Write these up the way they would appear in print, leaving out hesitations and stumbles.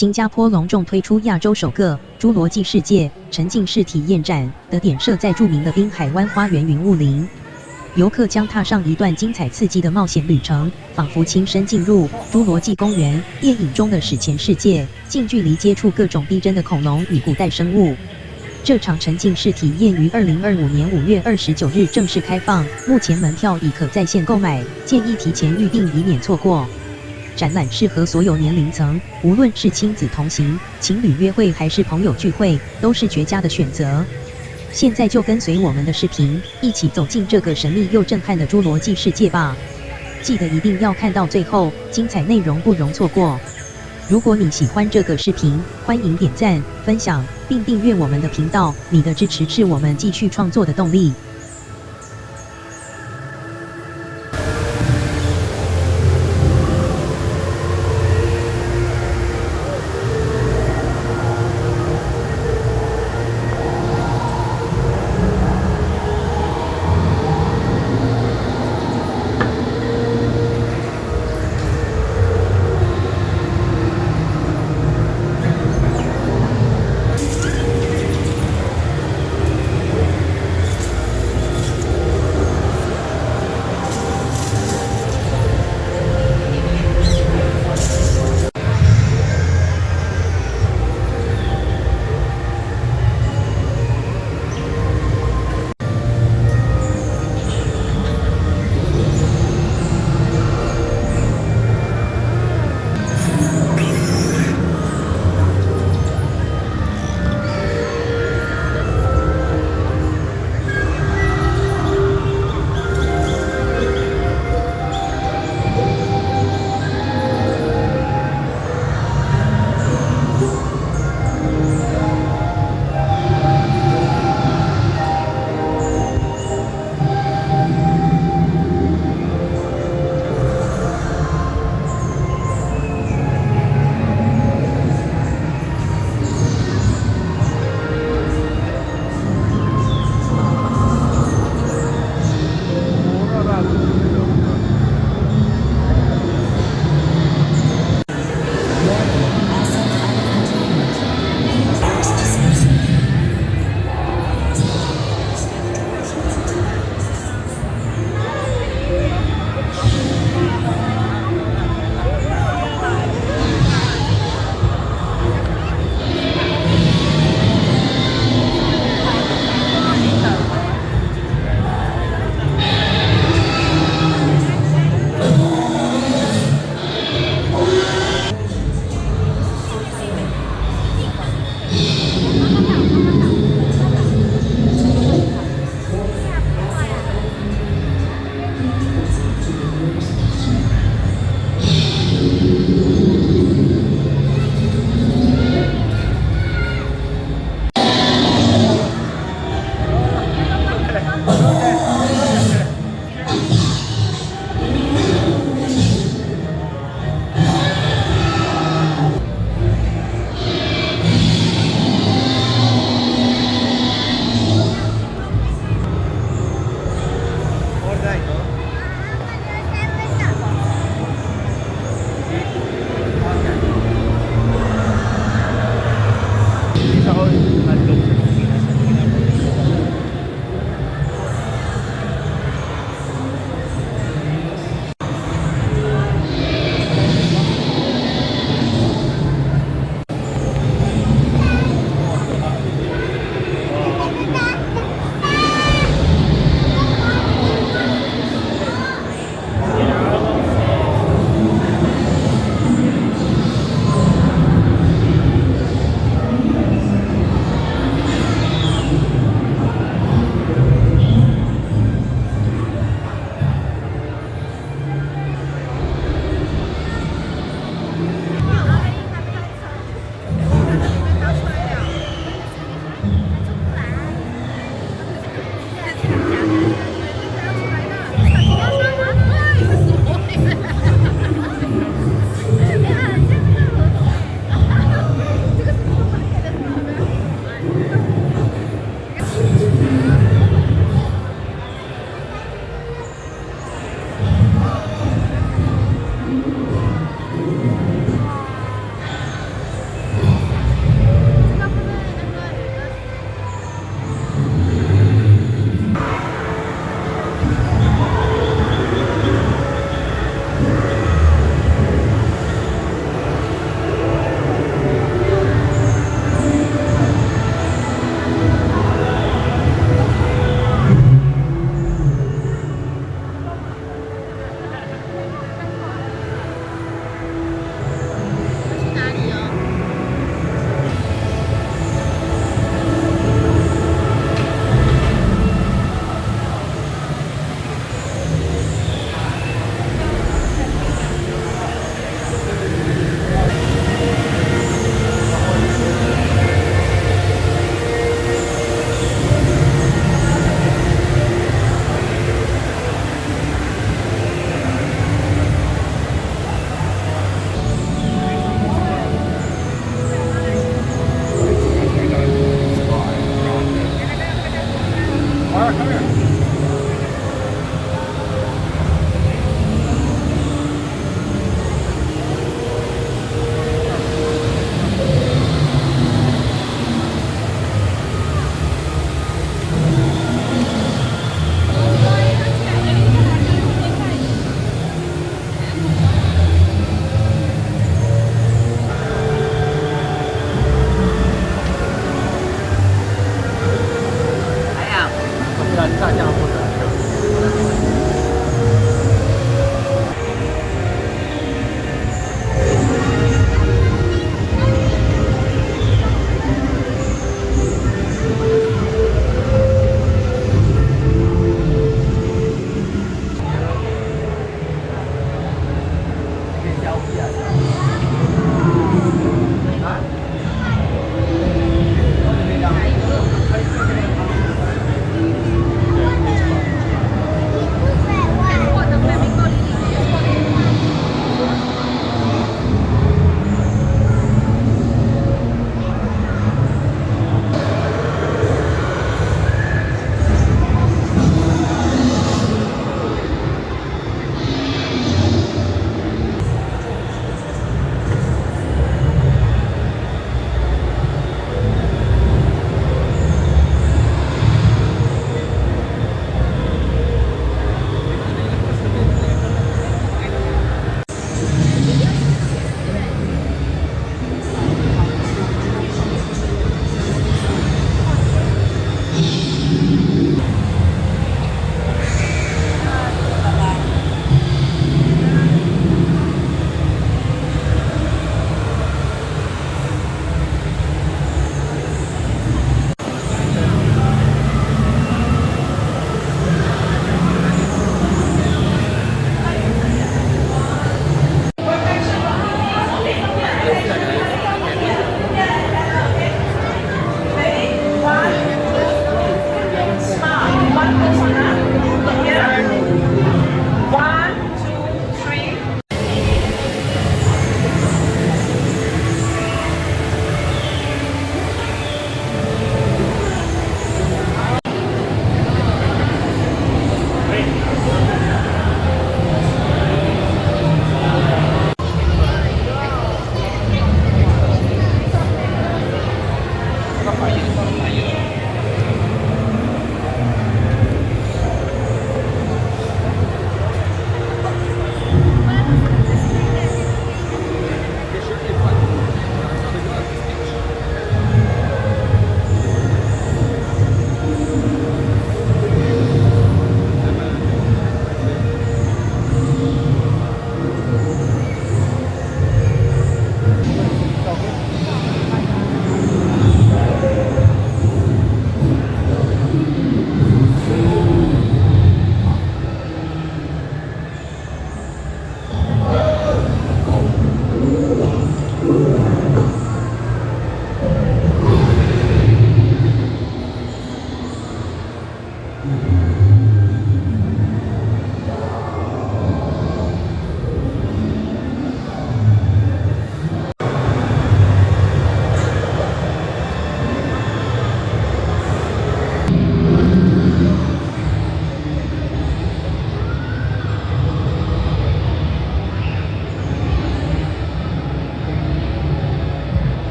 新加坡隆重推出亚洲首个侏罗纪世界沉浸式体验展，的点设在著名的滨海湾花园云雾林。游客将踏上一段精彩刺激的冒险旅程，仿佛亲身进入侏罗纪公园电影中的史前世界，近距离接触各种逼真的恐龙与古代生物。这场沉浸式体验于2025年5月29日正式开放，目前门票已可在线购买，建议提前预订以免错过。展览适合所有年龄层，无论是亲子同行、情侣约会还是朋友聚会，都是绝佳的选择。现在就跟随我们的视频，一起走进这个神秘又震撼的侏罗纪世界吧！记得一定要看到最后，精彩内容不容错过。如果你喜欢这个视频，欢迎点赞、分享，并订阅我们的频道。你的支持是我们继续创作的动力。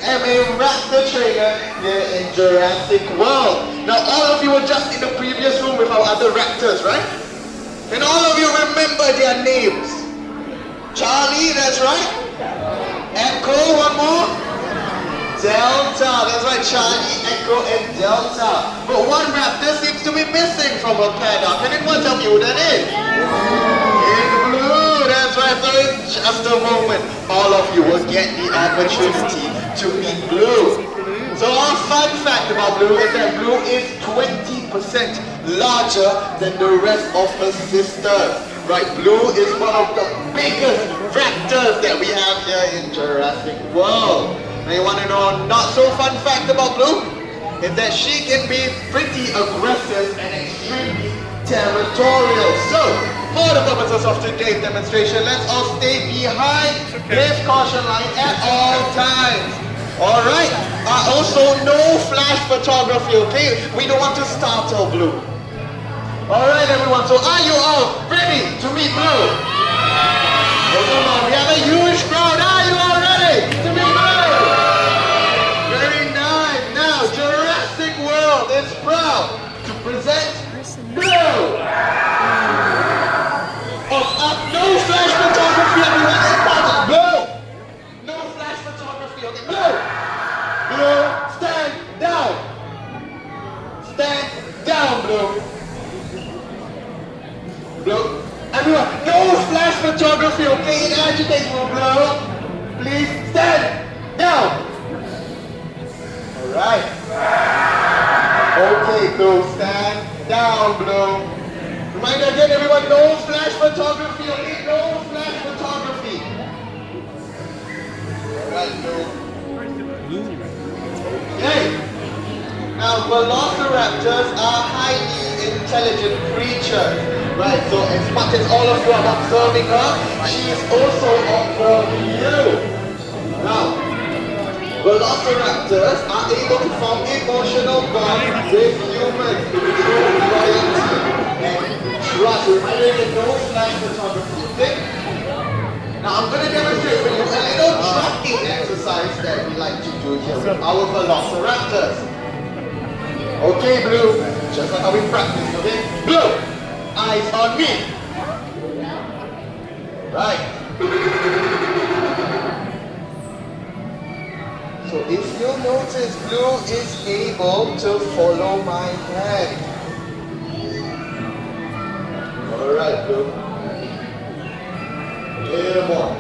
am a Raptor trainer here in Jurassic World. Now all of you were just in the previous room with our other Raptors, right? And all of you remember their names. Charlie, that's right. Echo, one more. Delta, that's right, Charlie, Echo, and Delta. But one raptor seems to be missing from her paddock. Can anyone tell me who that is? It's Blue, that's right. So in just a moment, all of you will get the opportunity to meet Blue. So our fun fact about Blue is that Blue is 20% larger than the rest of her sisters. Right, Blue is one of the biggest raptors that we have here in Jurassic World. Now you want to know a not so fun fact about Blue? Is that she can be pretty aggressive and extremely territorial. So, for the purposes of today's demonstration, let's all stay behind this caution line at all times. Alright, also no flash photography, okay? We don't want to startle Blue. Alright everyone, so are you all ready to meet Blue? Oh, come on, we have a huge crowd. Are you all ready to meet Blue? Very nice. Now, Jurassic World is proud to present Blue. No flash photography, everyone. It's possible. Blue. No flash photography, okay? Blue. Blue, stand down. Stand down, Blue. Blue. Everyone, no flash photography, okay? It agitates you, Blue. Please stand down. Alright. Okay, Blue, stand down, Blue. Reminder again, everyone, no flash photography, okay? No flash photography. Alright, Blue. Okay. Now, velociraptors are highly intelligent creatures, right? So as much as all of you are observing her, she is also observing you. Now, velociraptors are able to form emotional bonds with humans through loyalty and trust. Remember the no flash photography, okay? Now, I'm going to demonstrate for you a little tracking exercise that we like to do here with our velociraptors. Okay, Blue, just like how we practice, okay? Blue, eyes on me. Right. So if you notice, Blue is able to follow my hand. Alright, Blue. A little more.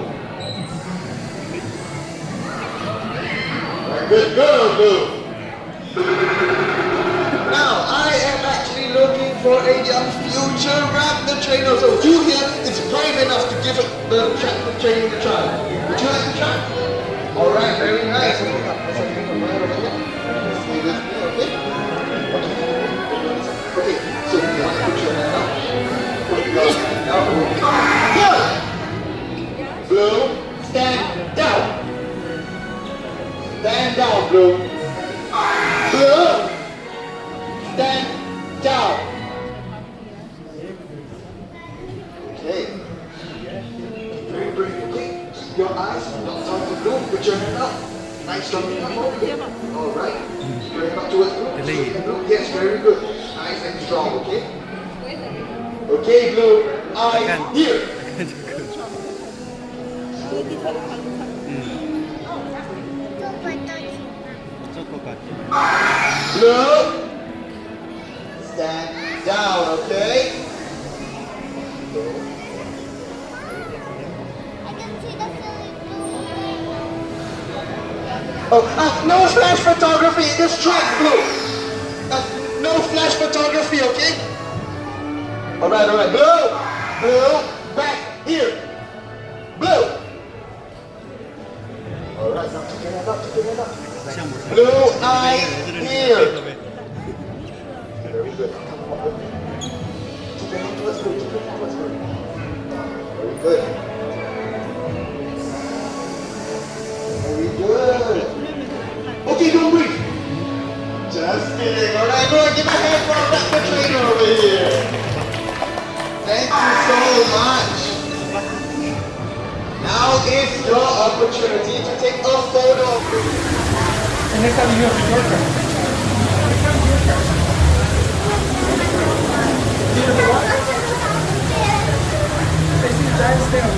Right, good girl, Blue. Now, I am actually looking for a young future raptor trainer. So you here is brave enough to give the training a try. Would you like to try? Alright, very nice. Okay. Okay, so you want to put your hand up. Put your hand up. Good! Blue, stand down. Stand down, Blue. Blue! Stand down. Okay. Very brave. Okay. Keep your eyes not on the Blue. Put your hand up. Nice strong up over here. All right. Keep your hand up towards Blue. Yes, very good. Nice and strong. Okay. Okay, Blue. Eyes here. Blue. Stand down, okay? Oh, no flash photography in this track, Blue. No flash photography, okay? Alright. Blue, back here. Blue. Alright, now take it up. Blue eyes here. Very good. Keep your hand towards Blue. Very good. Very good. Okay, don't breathe. Just kidding. Alright, go and give a hand for our raptor trainer over here. Thank you so much. Now is your opportunity to take a photo of Blue. next time you have to your turn. Next time it's your turn. See the what? I see the giant snail.